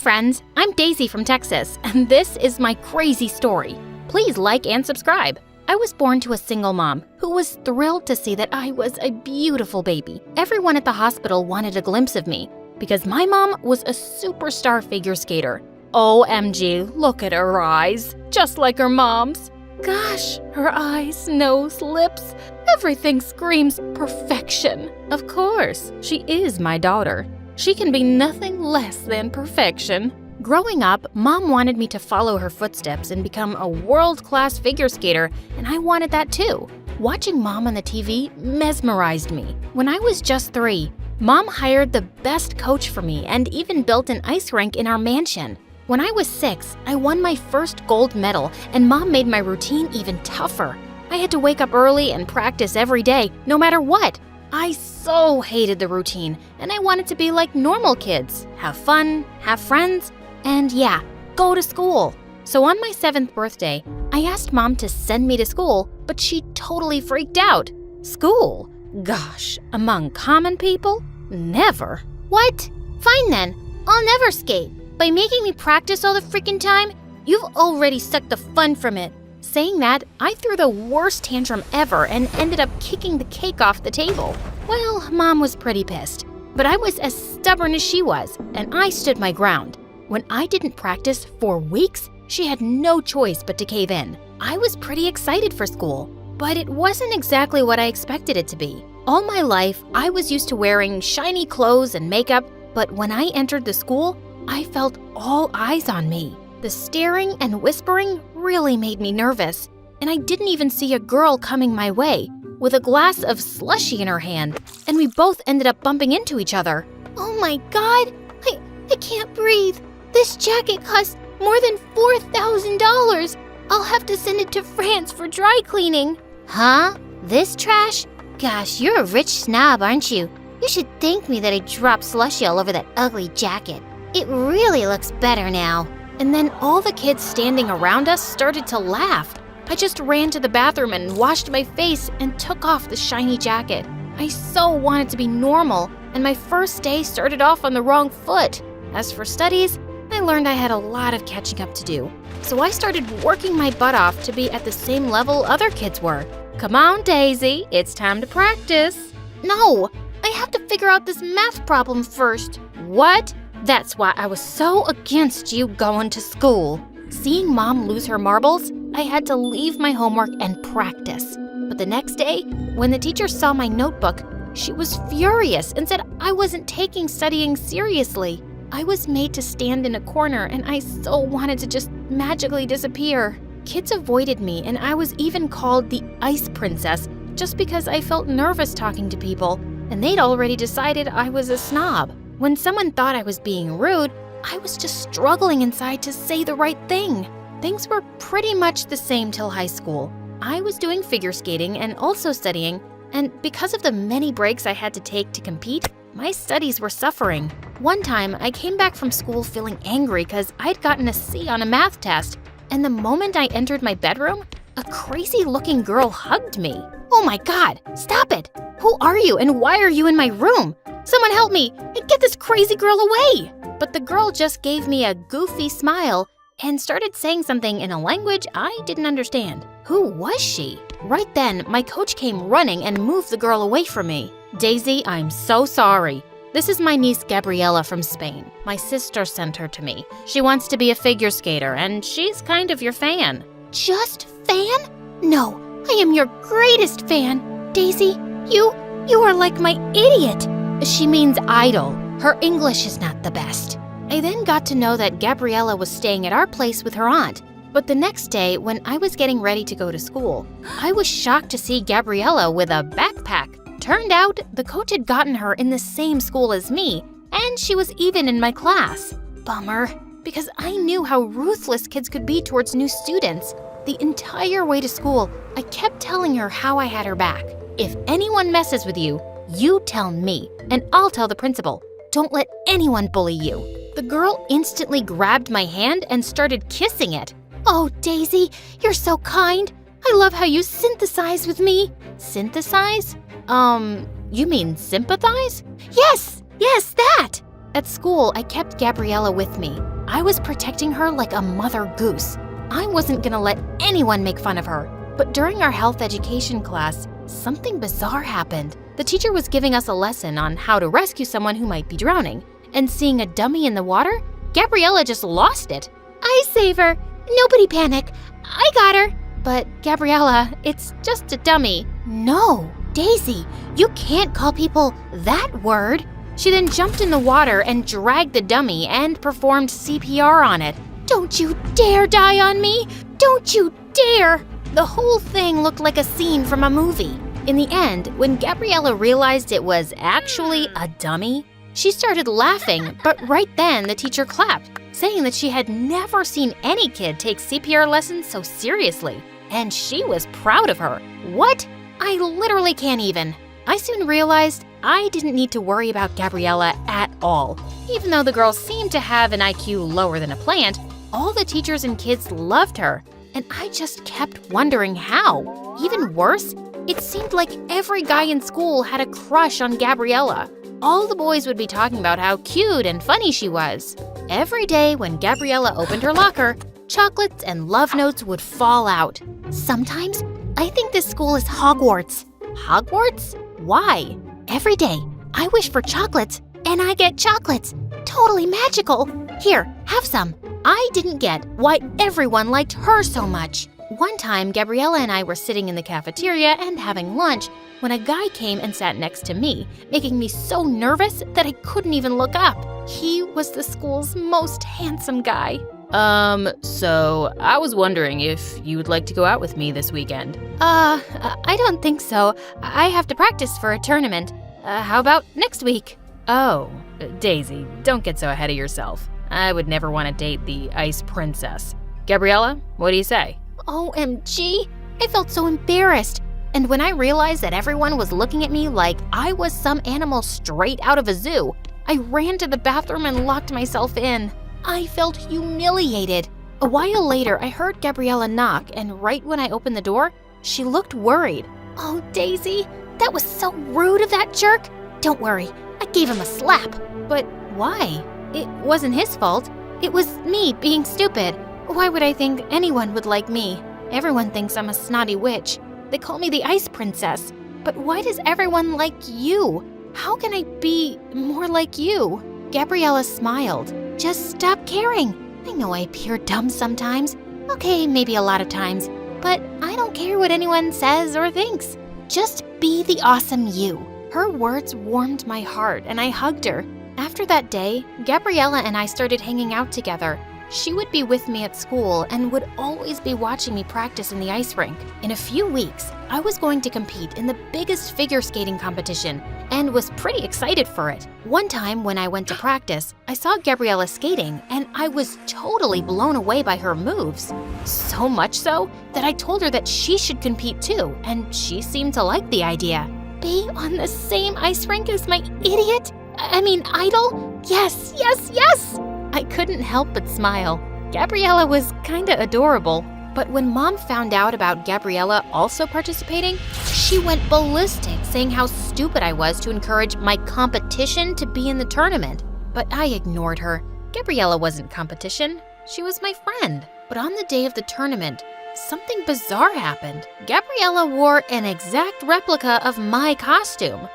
friends, I'm Daisy from Texas, and this is my crazy story. Please like and subscribe. I was born to a single mom who was thrilled to see that I was a beautiful baby. Everyone at the hospital wanted a glimpse of me because my mom was a superstar figure skater. OMG, look at her eyes, just like her mom's. Gosh, her eyes, nose, lips, everything screams perfection. Of course, she is my daughter. She can be nothing less than perfection. Growing up, Mom wanted me to follow her footsteps and become a world-class figure skater, and I wanted that too. Watching Mom on the TV mesmerized me. When I was just 3, Mom hired the best coach for me and even built an ice rink in our mansion. When I was 6, I won my first gold medal, and Mom made my routine even tougher. I had to wake up early and practice every day, no matter what. I so hated the routine, and I wanted to be like normal kids, have fun, have friends, and yeah, go to school. So on my 7th birthday, I asked Mom to send me to school, but she totally freaked out. School? Gosh, among common people? Never. What? Fine then, I'll never skate. By making me practice all the freaking time, you've already sucked the fun from it. Saying that, I threw the worst tantrum ever and ended up kicking the cake off the table. Well, Mom was pretty pissed, but I was as stubborn as she was, and I stood my ground. When I didn't practice for weeks, she had no choice but to cave in. I was pretty excited for school, but it wasn't exactly what I expected it to be. All my life, I was used to wearing shiny clothes and makeup, but when I entered the school, I felt all eyes on me. The staring and whispering really made me nervous, and I didn't even see a girl coming my way with a glass of slushie in her hand, and we both ended up bumping into each other. Oh my God, I can't breathe. This jacket costs more than $4,000. I'll have to send it to France for dry cleaning. Huh? This trash? Gosh, you're a rich snob, aren't you? You should thank me that I dropped slushie all over that ugly jacket. It really looks better now. And then all the kids standing around us started to laugh. I just ran to the bathroom and washed my face and took off the shiny jacket. I so wanted to be normal, and my first day started off on the wrong foot. As for studies, I learned I had a lot of catching up to do. So I started working my butt off to be at the same level other kids were. Come on, Daisy, it's time to practice. No, I have to figure out this math problem first. What? That's why I was so against you going to school. Seeing Mom lose her marbles, I had to leave my homework and practice. But the next day, when the teacher saw my notebook, she was furious and said I wasn't taking studying seriously. I was made to stand in a corner, and I so wanted to just magically disappear. Kids avoided me, and I was even called the Ice Princess just because I felt nervous talking to people, and they'd already decided I was a snob. When someone thought I was being rude, I was just struggling inside to say the right thing. Things were pretty much the same till high school. I was doing figure skating and also studying, and because of the many breaks I had to take to compete, my studies were suffering. One time, I came back from school feeling angry because I'd gotten a C on a math test, and the moment I entered my bedroom, a crazy-looking girl hugged me. Oh my God, stop it! Who are you and why are you in my room? Someone help me and get this crazy girl away! But the girl just gave me a goofy smile and started saying something in a language I didn't understand. Who was she? Right then, my coach came running and moved the girl away from me. Daisy, I'm so sorry. This is my niece Gabriella from Spain. My sister sent her to me. She wants to be a figure skater, and she's kind of your fan. Just fan? No, I am your greatest fan. Daisy, you are like my idiot. She means idol. Her English is not the best. I then got to know that Gabriella was staying at our place with her aunt. But the next day, when I was getting ready to go to school, I was shocked to see Gabriella with a backpack. Turned out, the coach had gotten her in the same school as me, and she was even in my class. Bummer, because I knew how ruthless kids could be towards new students. The entire way to school, I kept telling her how I had her back. If anyone messes with you, you tell me, and I'll tell the principal. Don't let anyone bully you. The girl instantly grabbed my hand and started kissing it. Oh, Daisy, you're so kind. I love how you synthesize with me. Synthesize? You mean sympathize? Yes, that! At school, I kept Gabriella with me. I was protecting her like a mother goose. I wasn't gonna let anyone make fun of her. But during our health education class, something bizarre happened. The teacher was giving us a lesson on how to rescue someone who might be drowning, and seeing a dummy in the water, Gabriella just lost it. I save her. Nobody panic. I got her. But Gabriella, it's just a dummy. No, Daisy, you can't call people that word. She then jumped in the water and dragged the dummy and performed CPR on it. Don't you dare die on me. Don't you dare. The whole thing looked like a scene from a movie. In the end, when Gabriella realized it was actually a dummy, she started laughing, but right then the teacher clapped, saying that she had never seen any kid take CPR lessons so seriously, and she was proud of her. What? I literally can't even. I soon realized I didn't need to worry about Gabriella at all. Even though the girl seemed to have an IQ lower than a plant, all the teachers and kids loved her, and I just kept wondering how. Even worse, it seemed like every guy in school had a crush on Gabriella. All the boys would be talking about how cute and funny she was. Every day when Gabriella opened her locker, chocolates and love notes would fall out. Sometimes I think this school is Hogwarts. Hogwarts? Why? Every day I wish for chocolates and I get chocolates. Totally magical. Here, have some. I didn't get why everyone liked her so much. One time, Gabriella and I were sitting in the cafeteria and having lunch when a guy came and sat next to me, making me so nervous that I couldn't even look up. He was the school's most handsome guy. So I was wondering if you would like to go out with me this weekend. I don't think so. I have to practice for a tournament. How about next week? Oh, Daisy, don't get so ahead of yourself. I would never want to date the Ice Princess. Gabriella, what do you say? OMG, I felt so embarrassed. And when I realized that everyone was looking at me like I was some animal straight out of a zoo, I ran to the bathroom and locked myself in. I felt humiliated. A while later, I heard Gabriella knock, and right when I opened the door, she looked worried. Oh, Daisy, that was so rude of that jerk. Don't worry, I gave him a slap. But why? It wasn't his fault. It was me being stupid. Why would I think anyone would like me? Everyone thinks I'm a snotty witch. They call me the Ice Princess. But why does everyone like you? How can I be more like you? Gabriella smiled. Just stop caring. I know I appear dumb sometimes. Okay, maybe a lot of times. But I don't care what anyone says or thinks. Just be the awesome you. Her words warmed my heart, and I hugged her. After that day, Gabriella and I started hanging out together. She would be with me at school and would always be watching me practice in the ice rink. In a few weeks, I was going to compete in the biggest figure skating competition and was pretty excited for it. One time when I went to practice, I saw Gabriella skating and I was totally blown away by her moves. So much so that I told her that she should compete too, and she seemed to like the idea. Be on the same ice rink as my idol? Yes, yes, yes! I couldn't help but smile. Gabriella was kinda adorable. But when Mom found out about Gabriella also participating, she went ballistic, saying how stupid I was to encourage my competition to be in the tournament. But I ignored her. Gabriella wasn't competition. She was my friend. But on the day of the tournament, something bizarre happened. Gabriella wore an exact replica of my costume.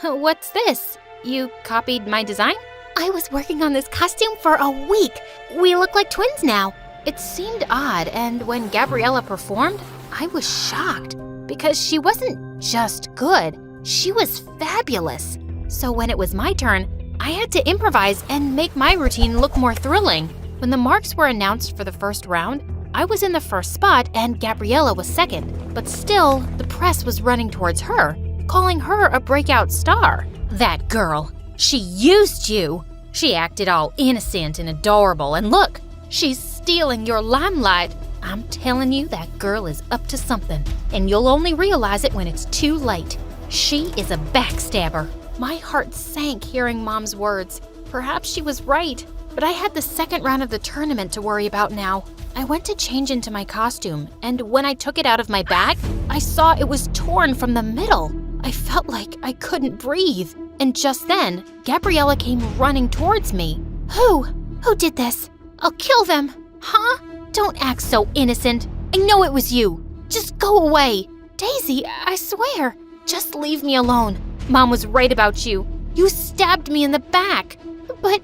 What's this? You copied my design? I was working on this costume for a week. We look like twins now. It seemed odd, and when Gabriella performed, I was shocked because she wasn't just good, she was fabulous. So when it was my turn, I had to improvise and make my routine look more thrilling. When the marks were announced for the first round, I was in the first spot and Gabriella was second, but still, the press was running towards her, calling her a breakout star. That girl, she used you. She acted all innocent and adorable, and look, she's stealing your limelight. I'm telling you, that girl is up to something, and you'll only realize it when it's too late. She is a backstabber. My heart sank hearing Mom's words. Perhaps she was right, but I had the second round of the tournament to worry about now. I went to change into my costume, and when I took it out of my bag, I saw it was torn from the middle. I felt like I couldn't breathe. And just then, Gabriella came running towards me. Who? Who did this? I'll kill them. Huh? Don't act so innocent. I know it was you. Just go away. Daisy, I swear. Just leave me alone. Mom was right about you. You stabbed me in the back. But...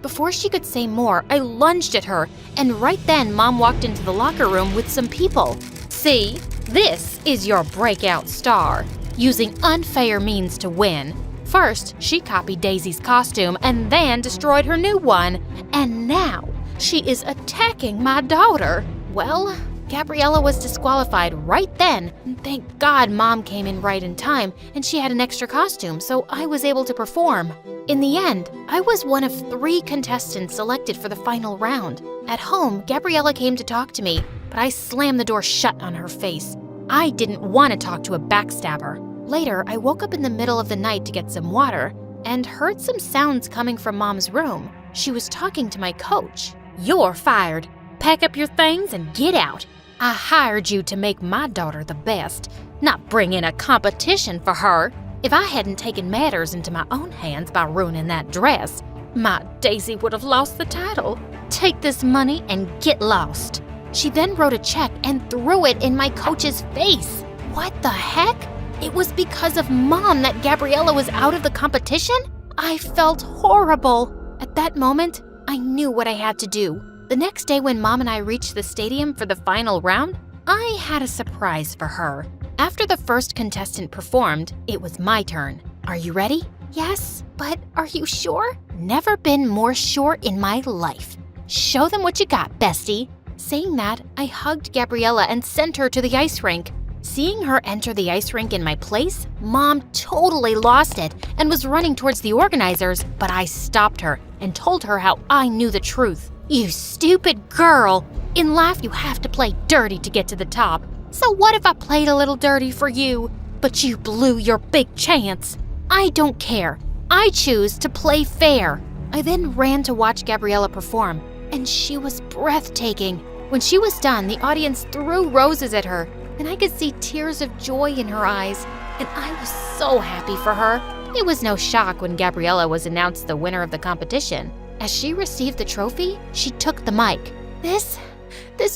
Before she could say more, I lunged at her, and right then Mom walked into the locker room with some people. See, this is your breakout star, using unfair means to win. First, she copied Daisy's costume and then destroyed her new one. And now, she is attacking my daughter. Well, Gabriella was disqualified right then. Thank God Mom came in right in time and she had an extra costume, so I was able to perform. In the end, I was one of 3 contestants selected for the final round. At home, Gabriella came to talk to me, but I slammed the door shut on her face. I didn't want to talk to a backstabber. Later, I woke up in the middle of the night to get some water and heard some sounds coming from Mom's room. She was talking to my coach. You're fired. Pack up your things and get out. I hired you to make my daughter the best, not bring in a competition for her. If I hadn't taken matters into my own hands by ruining that dress, my Daisy would have lost the title. Take this money and get lost. She then wrote a check and threw it in my coach's face. What the heck? It was because of Mom that Gabriella was out of the competition? I felt horrible. At that moment, I knew what I had to do. The next day when Mom and I reached the stadium for the final round, I had a surprise for her. After the first contestant performed, it was my turn. Are you ready? Yes, but are you sure? Never been more sure in my life. Show them what you got, bestie. Saying that, I hugged Gabriella and sent her to the ice rink. Seeing her enter the ice rink in my place, Mom totally lost it and was running towards the organizers, but I stopped her and told her how I knew the truth. You stupid girl! In life, you have to play dirty to get to the top. So what if I played a little dirty for you? But you blew your big chance. I don't care. I choose to play fair. I then ran to watch Gabriella perform, and she was breathtaking. When she was done, the audience threw roses at her, and I could see tears of joy in her eyes, and I was so happy for her. It was no shock when Gabriella was announced the winner of the competition. As she received the trophy, she took the mic. This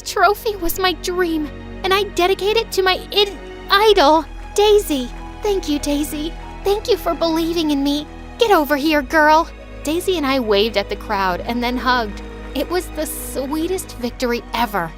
trophy was my dream, and I dedicate it to my idol, Daisy. Thank you, Daisy. Thank you for believing in me. Get over here, girl. Daisy and I waved at the crowd and then hugged. It was the sweetest victory ever.